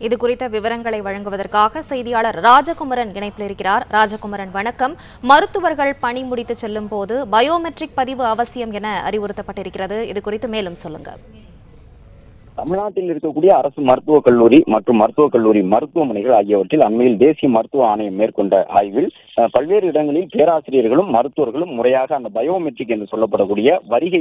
இது குறித்த விவரங்களை வழங்குவதற்காக செய்தியாளர் ராஜகுமரன் இணைப்பில் இருக்கிறார். ராஜகுமரன், வணக்கம். மருத்துவர்கள் பணி முடித்து செல்லும் போது பயோமெட்ரிக் பதிவு அவசியம் என அறிவுறுத்தப்பட்டிருக்கிறது. இது குறித்து மேலும் சொல்லுங்க. தமிழ்நாட்டில் இருக்கக்கூடிய அரசு மருத்துவக் கல்லூரி மற்றும் மருத்துவக் கல்லூரி மருத்துவமனைகள் ஆகியவற்றில் அண்மையில் தேசிய மருத்துவ ஆணையம் மேற்கொண்ட ஆய்வில் பல்வேறு இடங்களில் பேராசிரியர்களும் மருத்துவர்களும் முறையாக அந்த பயோமெட்ரிக் என்று சொல்லப்படக்கூடிய வருகை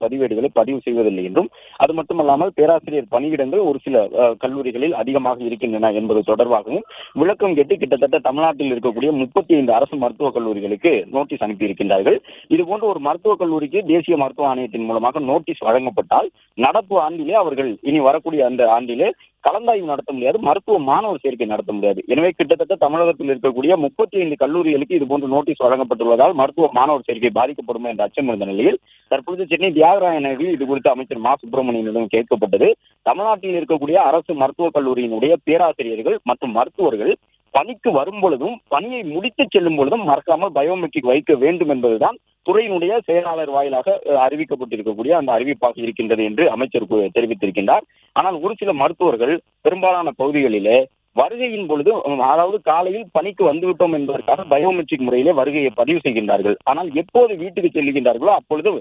பதிவேடுகளை பதிவு செய்வதில்லை என்றும், அது மட்டுமல்லாமல் பேராசிரியர் பணியிடங்கள் ஒரு சில கல்லூரிகளில் அதிகமாக இருக்கின்றன என்பது தொடர்பாகவும் விளக்கம் கேட்டு கிட்டத்தட்ட தமிழ்நாட்டில் இருக்கக்கூடிய 35 அரசு மருத்துவக் கல்லூரிகளுக்கு நோட்டீஸ் அனுப்பியிருக்கின்றார்கள். இதுபோன்ற ஒரு மருத்துவக் கல்லூரிக்கு தேசிய மருத்துவ ஆணையத்தின் மூலமாக நோட்டீஸ் வழங்கப்பட்டால் நடப்பு ஆண்டிலே அவர்கள் இனி வரக்கூடிய அந்த ஆண்டிலே கலந்தாய்வு நடத்த முடியாது, மருத்துவ மாணவர் சேர்க்கை நடத்த முடியாது. எனவே கிட்டத்தட்ட தமிழகத்தில் இருக்கக்கூடிய 35 கல்லூரிகளுக்கு இதுபோன்ற நோட்டீஸ் வழங்கப்பட்டுள்ளதால் மருத்துவ மாணவர் சேர்க்கை பாதிக்கப்படுமா என்ற அச்சம் இருந்த நிலையில் தற்பொழுது சென்னை தியாகராய நகரில் இது குறித்து அமைச்சர் மா சுப்பிரமணியனிடம் கேட்கப்பட்டது. தமிழ்நாட்டில் இருக்கக்கூடிய அரசு மருத்துவக் கல்லூரியினுடைய பேராசிரியர்கள் மற்றும் மருத்துவர்கள் பணிக்கு வரும் பொழுதும் பணியை முடித்து செல்லும் பொழுதும் மறக்காமல் பயோமெட்ரிக் வைக்க வேண்டும் என்பதுதான் துறையினுடைய செயலாளர் வாயிலாக அறிவிக்கப்பட்டிருக்கக்கூடிய அந்த அறிவிப்பாக இருக்கின்றது என்று அமைச்சர் தெரிவித்திருக்கின்றார். ஆனால் ஒரு சில மருத்துவர்கள் பெரும்பாலான பகுதிகளிலே வருகையின் பொழுது, அதாவது காலையில் பணிக்கு வந்துவிட்டோம் என்பதற்காக பயோமெட்ரிக் முறையிலே வருகையை பதிவு செய்கின்றார்கள். ஆனால் எப்போது வீட்டுக்கு செல்லுகின்றார்களோ அப்பொழுது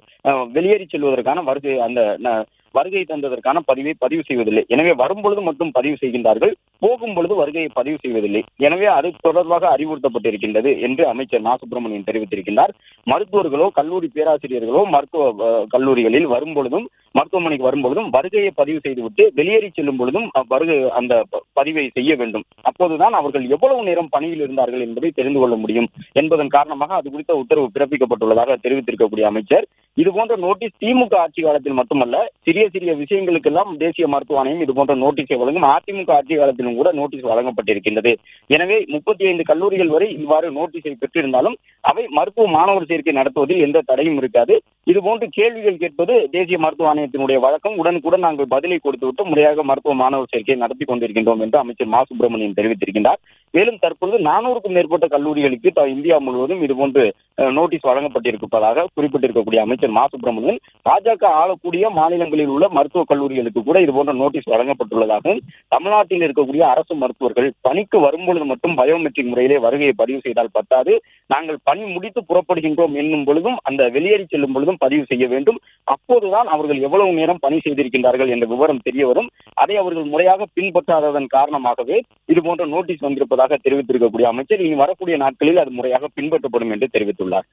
வெளியேறி செல்வதற்கான வருகை தந்ததற்கான பதிவு செய்வதில்லை. எனவே வரும்பொழுது மட்டும் பதிவு செய்கின்றார்கள், போகும் பொழுது வருகையை பதிவு செய்வதில்லை. எனவே அது தொடர்பாக அறிவுறுத்தப்பட்டிருக்கின்றது என்று அமைச்சர் மா சுப்பிரமணியன் தெரிவித்திருக்கின்றார். மருத்துவர்களோ கல்லூரி பேராசிரியர்களோ மருத்துவ கல்லூரிகளில் வரும்பொழுதும் மருத்துவமனைக்கு வரும்பொழுதும் வருகையை பதிவு செய்துவிட்டு வெளியேறி செல்லும் பொழுதும் அந்த பதிவை செய்ய வேண்டும். அப்போதுதான் அவர்கள் எவ்வளவு நேரம் பணியில் இருந்தார்கள் என்பதை தெரிந்து கொள்ள முடியும் என்பதன் காரணமாக அது குறித்த உத்தரவு பிறப்பிக்கப்பட்டுள்ளதாக தெரிவித்திருக்கக்கூடிய அமைச்சர், இதுபோன்ற நோட்டீஸ் திமுக ஆட்சி காலத்தில் மட்டுமல்ல, சிறிய விஷயங்களுக்கெல்லாம் தேசிய மருத்துவ ஆணையம் இதுபோன்ற நோட்டீஸை வழங்கும். அதிமுக ஆட்சி காலத்திலும் கூட நோட்டீஸ் வழங்கப்பட்டிருக்கின்றது. எனவே 35 கல்லூரிகள் வரை இவ்வாறு நோட்டீஸை பெற்றிருந்தாலும் அவை மருத்துவ மாணவர் சேர்க்கை நடத்துவதில் எந்த தடையும் இருக்காது. இதுபோன்று கேள்விகள் கேட்பது தேசிய மருத்துவ ஆணையத்தினுடைய வழக்கம். உடனுக்குடன் நாங்கள் பதிலை கொடுத்துவிட்டு முறையாக மருத்துவ மாணவர் சேர்க்கை நடத்தி கொண்டிருக்கின்றோம் என்று அமைச்சர் மா சுப்பிரமணியன் தெரிவித்திருக்கின்றார். மேலும் தற்பொழுது 400க்கும் மேற்பட்ட கல்லூரிகளுக்கு இந்தியா முழுவதும் இதுபோன்று நோட்டீஸ் வழங்கப்பட்டிருப்பதாக குறிப்பிட்டிருக்கக்கூடிய அமைச்சர் மா சுப்பிரமணியன், பாஜக ஆளக்கூடிய மாநிலங்களில் உள்ள மருத்துவக் கல்லூரிகளுக்கு கூட இதுபோன்ற நோட்டீஸ் வழங்கப்பட்டுள்ளதாகவும், தமிழ்நாட்டில் இருக்கக்கூடிய அரசு மருத்துவர்கள் பணிக்கு வரும்பொழுது மட்டும் பயோமெட்ரிக் முறையிலே வருகையை பதிவு செய்தால் பத்தாது, நாங்கள் பணி முடித்து புறப்படுகின்றோம் என்னும் பொழுதும் அந்த வெளியேறி செல்லும் பொழுதும் பதிவு செய்ய வேண்டும். அப்போதுதான் அவர்கள் எவ்வளவு நேரம் பணி செய்திருக்கின்றார்கள் என்ற விவரம் தெரிய வரும். அதை அவர்கள் முறையாக பின்பற்றாததன் காரணமாகவே இதுபோன்ற நோட்டீஸ் வந்திருப்பதாக தெரிவித்திருக்கக்கூடிய அமைச்சர், இனி வரக்கூடிய நாட்களில் அது முறையாக பின்பற்றப்படும் என்று தெரிவித்துள்ளார்.